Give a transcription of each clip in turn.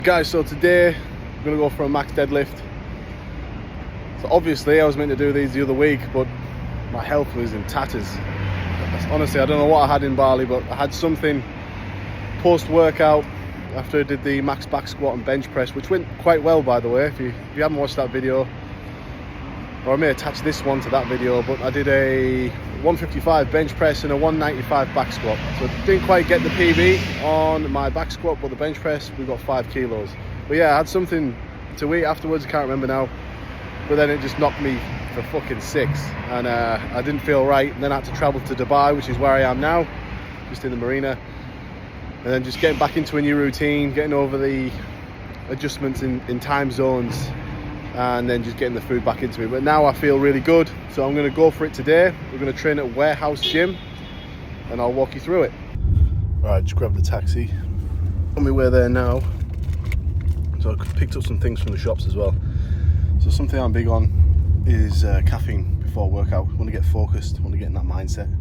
Guys, so today I'm gonna go for a max deadlift. So obviously I was meant to do these the other week, but my health was in tatters. Honestly, I don't know what I had in Bali, but I had something post-workout after I did the max back squat and bench press, which went quite well, by the way. If you haven't watched that video, or I may attach this one to that video, but I did a 155 bench press and a 195 back squat. So didn't quite get the PB on my back squat, but the bench press, we got 5 kilos. But yeah, I had something to eat afterwards, I can't remember now. But then it just knocked me for fucking 6. And I didn't feel right. And then I had to travel to Dubai, which is where I am now, just in the marina. And then just getting back into a new routine, getting over the adjustments in time zones, and then just getting the food back into me. But now I feel really good, so I'm going to go for it today. We're going to train at Warehouse Gym, and I'll walk you through it. Right, just grab the taxi. On my way there now. So I picked up some things from the shops as well. So something I'm big on is caffeine before workout. I want to get focused, I want to get in that mindset.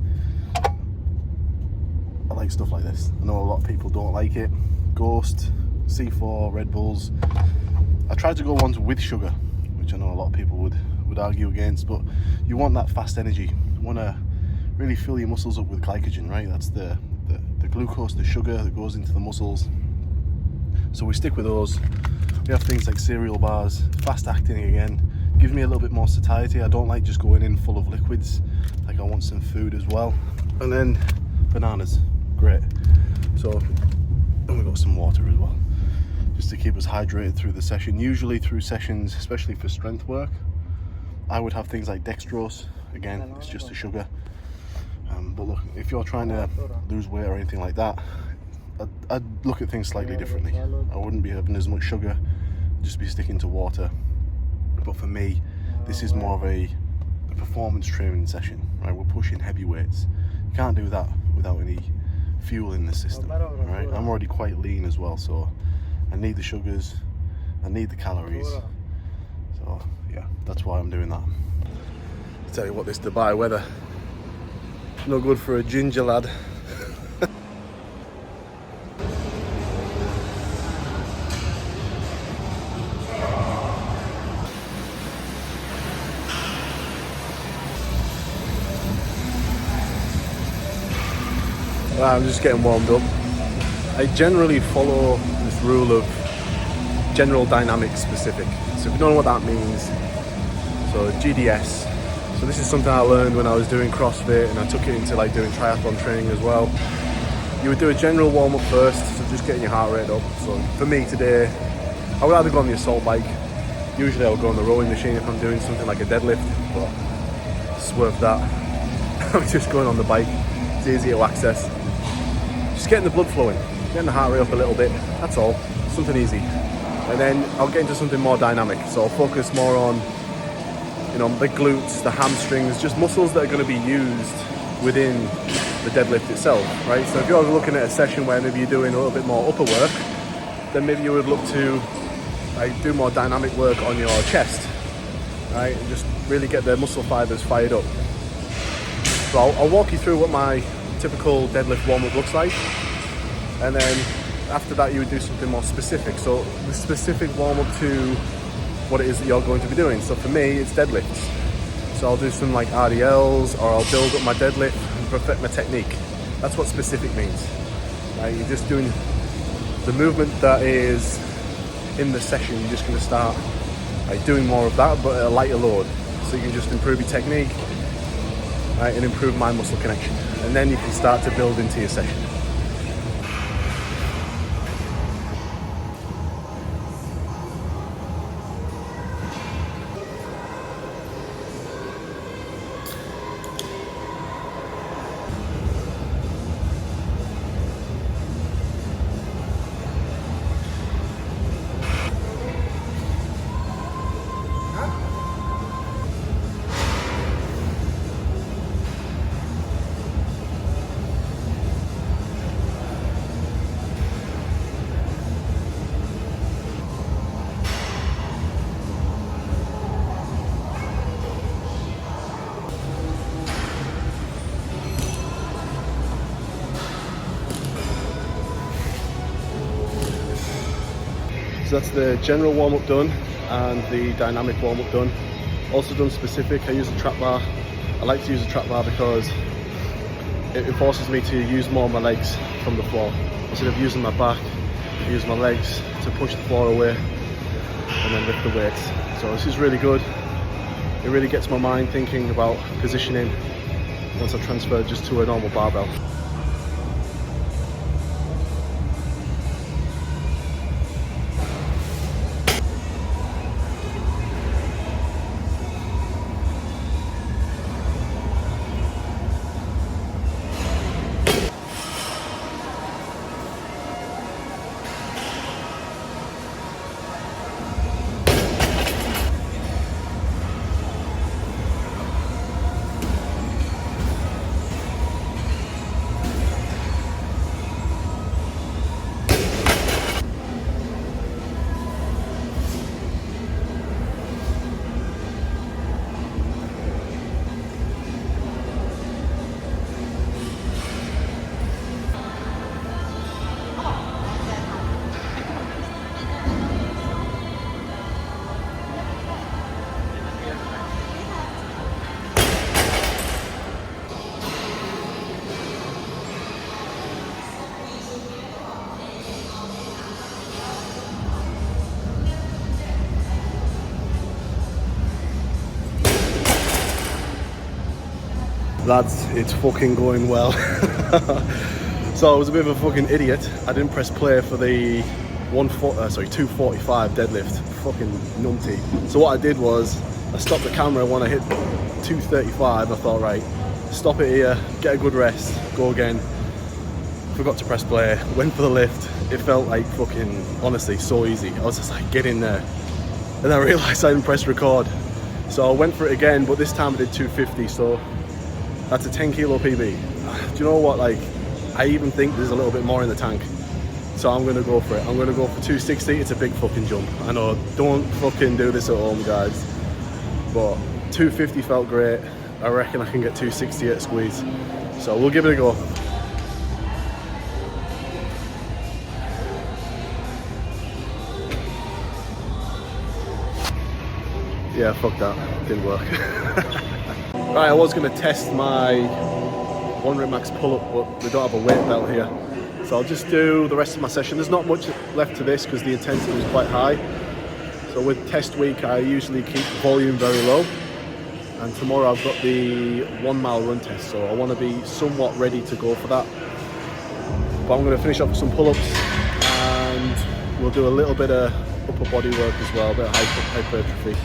I like stuff like this. I know a lot of people don't like it. Ghost, C4, Red Bulls. I tried to go ones with sugar, which I know a lot of people would argue against, but you want that fast energy. You want to really fill your muscles up with glycogen, right? That's the glucose, the sugar that goes into the muscles. So we stick with those. We have things like cereal bars, fast acting again, gives me a little bit more satiety. I don't like just going in full of liquids, like I want some food as well. And then bananas, great. So, and we've got some water as well, just to keep us hydrated through the session. Usually through sessions, especially for strength work, I would have things like dextrose. Again, it's just a sugar. But look, if you're trying to lose weight or anything like that, I'd look at things slightly differently. I wouldn't be having as much sugar, just be sticking to water. But for me, this is more of a performance training session, right? We're pushing heavy weights. You can't do that without any fuel in the system, right? I'm already quite lean as well, so I need the sugars, I need the calories. So yeah, that's why I'm doing that. I'll tell you what, this Dubai weather, no good for a ginger lad. I'm just getting warmed up. I generally follow this rule of general dynamics specific. So if you don't know what that means, so GDS. So this is something I learned when I was doing CrossFit, and I took it into like doing triathlon training as well. You would do a general warm up first, so just getting your heart rate up. So for me today, I would either go on the assault bike. Usually I would go on the rowing machine if I'm doing something like a deadlift, but swerve that. I'm just going on the bike. It's easy to access. Just getting the blood flowing, getting the heart rate up a little bit, that's all, something easy. And then I'll get into something more dynamic, so I'll focus more on, you know, the glutes, the hamstrings, just muscles that are going to be used within the deadlift itself, right? So if you're looking at a session where maybe you're doing a little bit more upper work, then maybe you would look to like do more dynamic work on your chest, right? And just really get the muscle fibers fired up. So I'll walk you through what my typical deadlift warm-up looks like, and then after that you would do something more specific, so the specific warm-up to what it is that you're going to be doing. So for me, it's deadlifts, so I'll do some like RDLs, or I'll build up my deadlift and perfect my technique. That's what specific means, right? You're just doing the movement that is in the session. You're just going to start like doing more of that, but at a lighter load, so you can just improve your technique, right, and improve mind muscle connection, and then you can start to build into your session. So that's the general warm-up done and the dynamic warm-up done. Also done specific, I use a trap bar. I like to use a trap bar because it forces me to use more of my legs from the floor. Instead of using my back, I use my legs to push the floor away and then lift the weights. So this is really good. It really gets my mind thinking about positioning once I've transferred just to a normal barbell. Lads, it's fucking going well. So I was a bit of a fucking idiot. I didn't press play for the 245 deadlift. Fucking numpty. So what I did was I stopped the camera when I hit 235. I thought, right, stop it here, get a good rest, go again. Forgot to press play, went for the lift. It felt like fucking, honestly, so easy. I was just like, get in there. And I realized I didn't press record. So I went for it again, but this time I did 250, so that's a 10 kilo PB. Do you know what, like, I even think there's a little bit more in the tank. So I'm gonna go for it. I'm gonna go for 260. It's a big fucking jump. I know, don't fucking do this at home, guys. But 250 felt great. I reckon I can get 260 at a squeeze. So we'll give it a go. Yeah, fuck that, didn't work. Right, I was gonna test my 1 rep max pull-up, but we don't have a weight belt here. So I'll just do the rest of my session. There's not much left to this because the intensity was quite high. So with test week, I usually keep volume very low. And tomorrow I've got the 1 mile run test, so I want to be somewhat ready to go for that. But I'm gonna finish up with some pull-ups and we'll do a little bit of upper body work as well, a bit of hypertrophy.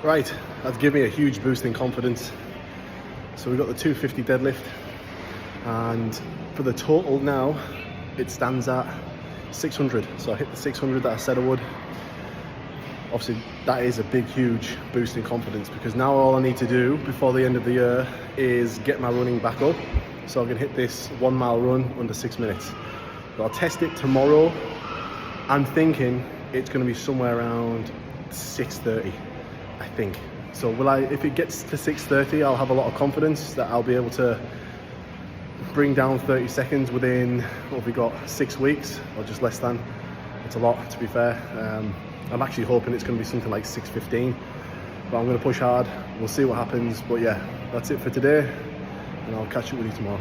Right, that's given me a huge boost in confidence. So we've got the 250 deadlift, and for the total now, it stands at 600. So I hit the 600 that I said I would. Obviously, that is a big, huge boost in confidence because now all I need to do before the end of the year is get my running back up so I can hit this 1 mile run under 6 minutes. But I'll test it tomorrow. I'm thinking it's going to be somewhere around 6:30. I think. So if it gets to 6:30, I'll have a lot of confidence that I'll be able to bring down 30 seconds within, what have we got, 6 weeks, or just less than. It's a lot, to be fair. I'm actually hoping it's going to be something like 6:15, but I'm going to push hard. We'll see what happens. But yeah, that's it for today, and I'll catch up with you tomorrow.